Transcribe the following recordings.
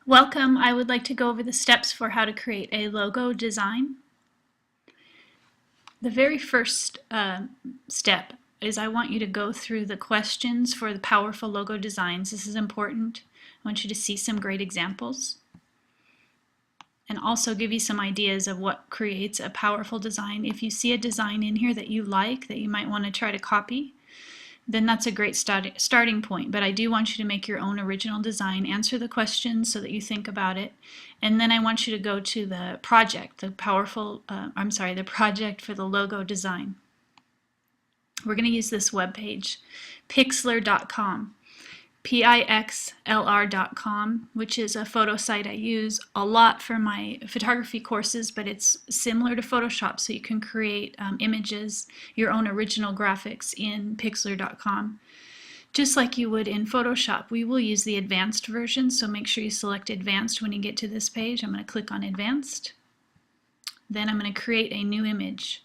Welcome. I would like to go over the steps for how to create a logo design. The very first step is I want you to go through the questions for the powerful logo designs. This is important. I want you to see some great examples and also give you some ideas of what creates a powerful design. If you see a design in here that you like, that you might want to try to copy, then that's a great starting point. But I do want you to make your own original design, answer the questions so that you think about it, and then I want you to go to the project, the project for the logo design. We're going to use this web page, Pixlr.com. Pixlr.com, which is a photo site I use a lot for my photography courses, but it's similar to Photoshop, so you can create images, your own original graphics in Pixlr.com. Just like you would in Photoshop, we will use the advanced version, so make sure you select advanced when you get to this page. I'm going to click on advanced. Then I'm going to create a new image.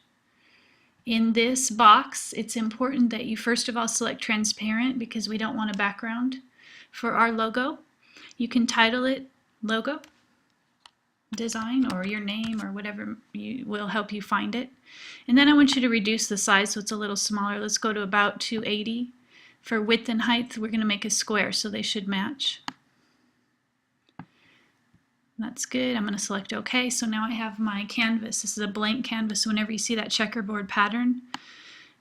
In this box, it's important that you first of all select transparent because we don't want a background for our logo. You can title it logo design or your name or whatever will help you find it. And then I want you to reduce the size so it's a little smaller. Let's go to about 280. For width and height, we're going to make a square so they should match. That's good. I'm going to select OK. So now I have my canvas. This is a blank canvas. So whenever you see that checkerboard pattern,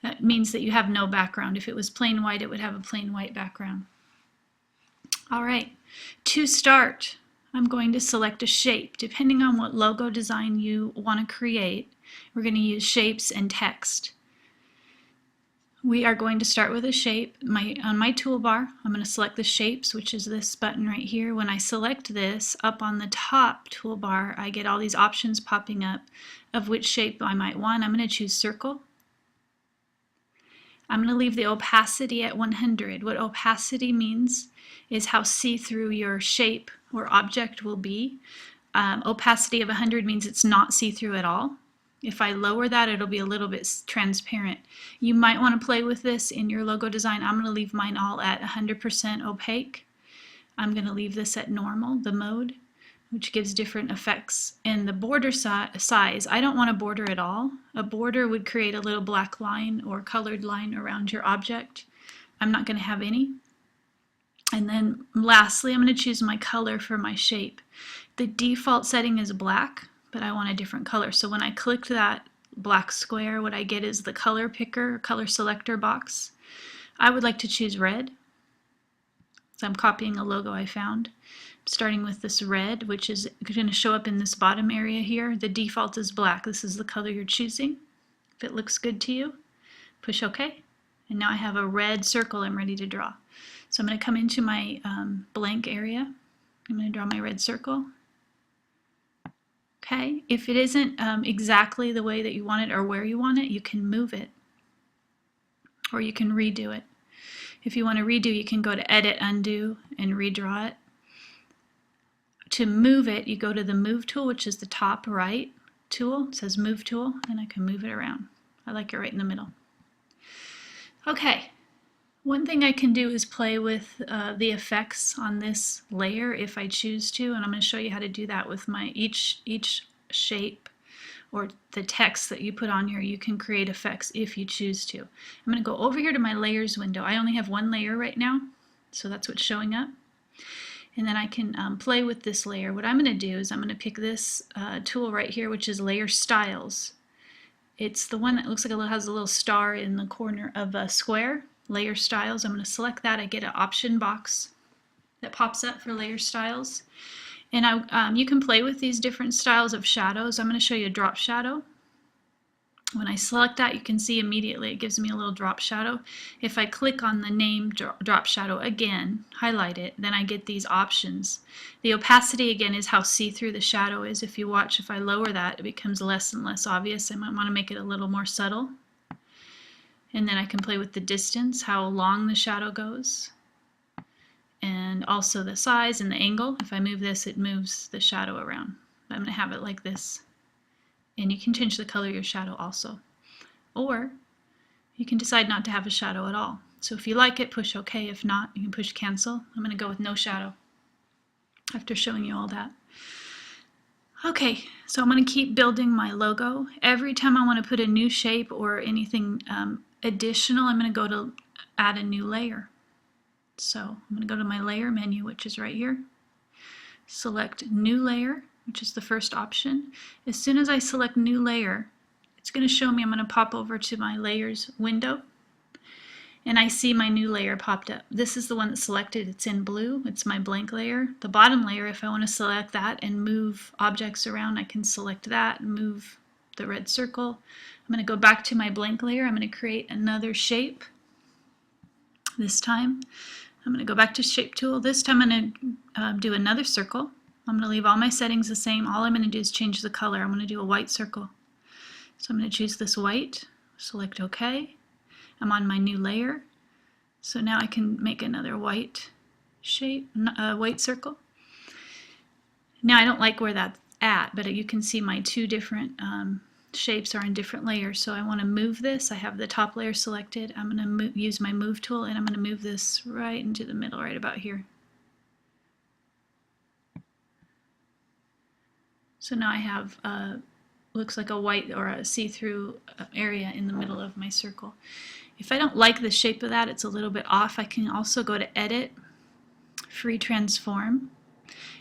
that means that you have no background. If it was plain white, it would have a plain white background. All right. To start, I'm going to select a shape. Depending on what logo design you want to create, we're going to use shapes and text. We are going to start with a shape. On my toolbar, I'm going to select the shapes, which is this button right here. When I select this, up on the top toolbar, I get all these options popping up of which shape I might want. I'm going to choose circle. I'm going to leave the opacity at 100. What opacity means is how see-through your shape or object will be. Opacity of 100 means it's not see-through at all. If I lower that, it'll be a little bit transparent. You might want to play with this in your logo design. I'm going to leave mine all at 100% opaque. I'm going to leave this at normal, the mode, which gives different effects. And the border size, I don't want a border at all. A border would create a little black line or colored line around your object. I'm not going to have any. And then lastly, I'm going to choose my color for my shape. The default setting is black, but I want a different color. So when I click that black square, what I get is the color picker, color selector box. I would like to choose red. So I'm copying a logo I found. Starting with this red, which is going to show up in this bottom area here. The default is black. This is the color you're choosing. If it looks good to you, push OK. And now I have a red circle I'm ready to draw. So I'm going to come into my blank area. I'm going to draw my red circle. Okay, if it isn't exactly the way that you want it or where you want it, you can move it or you can redo it. If you want to redo, you can go to Edit, Undo, and redraw it. To move it, you go to the Move tool, which is the top right tool. It says Move tool, and I can move it around. I like it right in the middle. Okay, one thing I can do is play with the effects on this layer if I choose to, and I'm going to show you how to do that with my each shape or the text that you put on here. You can create effects if you choose to. I'm going to go over here to my layers window. I only have one layer right now, so that's what's showing up. And then I can play with this layer. What I'm going to do is I'm going to pick this tool right here, which is Layer Styles. It's the one that looks like it has a little star in the corner of a square. Layer Styles. I'm going to select that. I get an option box that pops up for Layer Styles. And you can play with these different styles of shadows. I'm going to show you a drop shadow. When I select that, you can see immediately it gives me a little drop shadow. If I click on the name drop shadow again, highlight it, then I get these options. The opacity again is how see-through the shadow is. If you watch, if I lower that, it becomes less and less obvious. I might want to make it a little more subtle. And then I can play with the distance, how long the shadow goes, and also the size and the angle. If I move this, it moves the shadow around. I'm going to have it like this. And you can change the color of your shadow also. Or you can decide not to have a shadow at all. So if you like it, push OK. If not, you can push cancel. I'm going to go with no shadow. after showing you all that. Okay, so I'm going to keep building my logo. Every time I want to put a new shape or anything additional, I'm going to go to add a new layer. So I'm going to go to my layer menu, which is right here. Select new layer, which is the first option. As soon as I select new layer, it's going to show me, I'm going to pop over to my layers window, and I see my new layer popped up. This is the one that's selected. It's in blue. It's my blank layer. The bottom layer, if I want to select that and move objects around, I can select that and move the red circle. I'm going to go back to my blank layer. I'm going to create another shape. This time, I'm going to go back to Shape Tool. This time I'm going to do another circle. I'm going to leave all my settings the same. All I'm going to do is change the color. I'm going to do a white circle. So I'm going to choose this white, select OK. I'm on my new layer. So now I can make another white shape, white circle. Now I don't like where that's at, but you can see my two different shapes are in different layers. So I want to move this. I have the top layer selected. I'm going to use my move tool, and I'm going to move this right into the middle, right about here. So now I have looks like a white or a see-through area in the middle of my circle. If I don't like the shape of that, it's a little bit off, I can also go to Edit, Free Transform.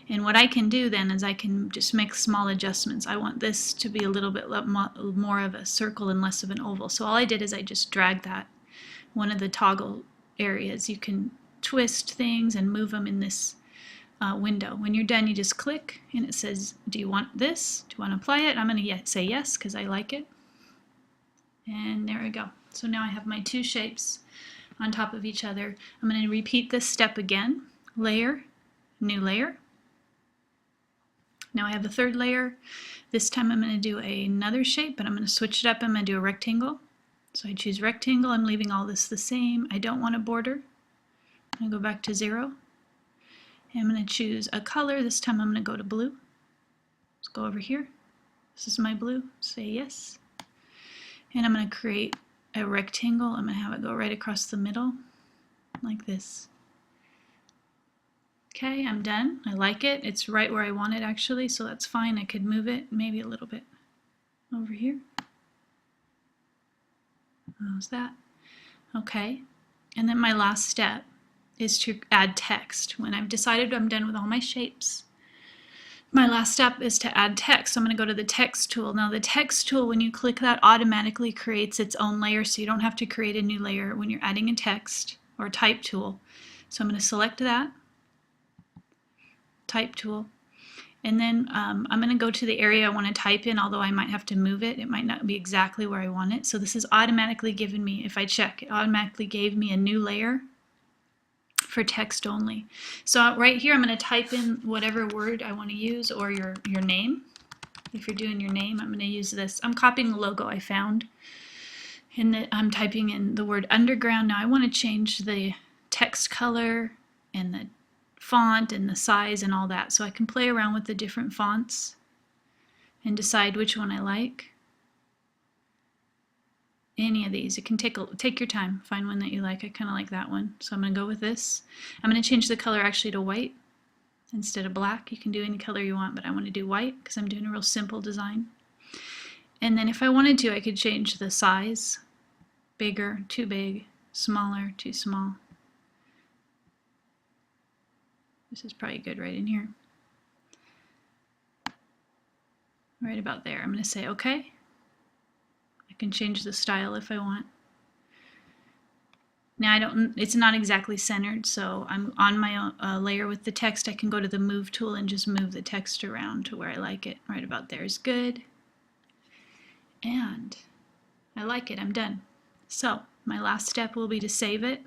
And what I can do then is I can just make small adjustments. I want this to be a little bit more of a circle and less of an oval. So all I did is I just dragged that, one of the toggle areas. You can twist things and move them in this window. When you're done, you just click and it says, do you want this? Do you want to apply it? I'm going to say yes because I like it. And there we go. So now I have my two shapes on top of each other. I'm going to repeat this step again. Layer, new layer. Now I have the third layer. This time I'm going to do another shape, but I'm going to switch it up. I'm going to do a rectangle. So I choose rectangle. I'm leaving all this the same. I don't want a border. I'm going to go back to 0. And I'm going to choose a color. This time I'm going to go to blue. Let's go over here. This is my blue. Say yes. And I'm going to create a rectangle. I'm going to have it go right across the middle like this. Okay, I'm done. I like it. It's right where I want it actually, so that's fine. I could move it maybe a little bit over here. How's that? Okay, and then my last step is to add text. When I've decided I'm done with all my shapes, my last step is to add text. So I'm going to go to the text tool. Now the text tool, when you click that, automatically creates its own layer, so you don't have to create a new layer when you're adding a text or type tool. So I'm going to select that, type tool, and then I'm going to go to the area I want to type in, although I might have to move it. It might not be exactly where I want it. So this is automatically given me, if I check, it automatically gave me a new layer for text only. So right here I'm going to type in whatever word I want to use, or your name. If you're doing your name, I'm going to use this. I'm copying the logo I found, and I'm typing in the word underground. Now I want to change the text color and the font and the size and all that, so I can play around with the different fonts and decide which one I like. Any of these. You can take your time, find one that you like. I kind of like that one, so I'm going to go with this. I'm going to change the color actually to white instead of black. You can do any color you want, but I want to do white because I'm doing a real simple design. And then if I wanted to, I could change the size. Bigger, too big. Smaller, too small. This is probably good right in here. Right about there. I'm going to say OK. I can change the style if I want. Now it's not exactly centered, so I'm on my layer with the text. I can go to the move tool and just move the text around to where I like it. Right about there is good. And I like it. I'm done. So my last step will be to save it.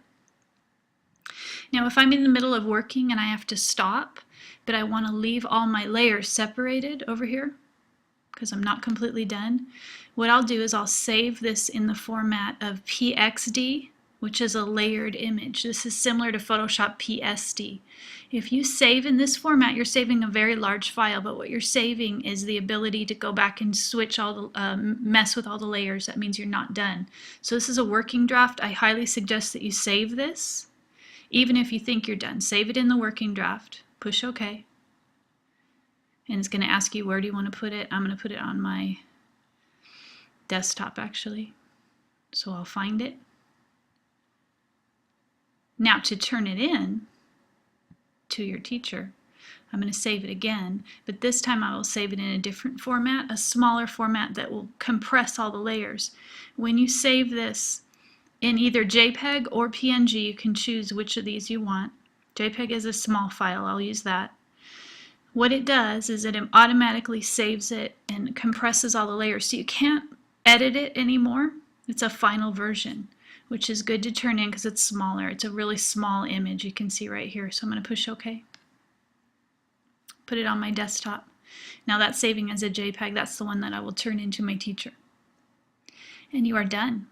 Now if I'm in the middle of working and I have to stop, but I want to leave all my layers separated over here because I'm not completely done, what I'll do is I'll save this in the format of PXD, which is a layered image. This is similar to Photoshop PSD. If you save in this format, you're saving a very large file, but what you're saving is the ability to go back and switch all the, mess with all the layers. That means you're not done. So this is a working draft. I highly suggest that you save this. Even if you think you're done, save it in the working draft, push OK. And it's going to ask you, where do you want to put it? I'm going to put it on my desktop actually. So I'll find it. Now to turn it in to your teacher, I'm going to save it again, but this time I will save it in a different format, a smaller format that will compress all the layers. When you save this in either JPEG or PNG, you can choose which of these you want. JPEG is a small file, I'll use that. What it does is it automatically saves it and compresses all the layers, so you can't edit it anymore. It's a final version, which is good to turn in because it's smaller. It's a really small image you can see right here. So I'm going to push OK. Put it on my desktop. Now that's saving as a JPEG. That's the one that I will turn into my teacher. And you are done.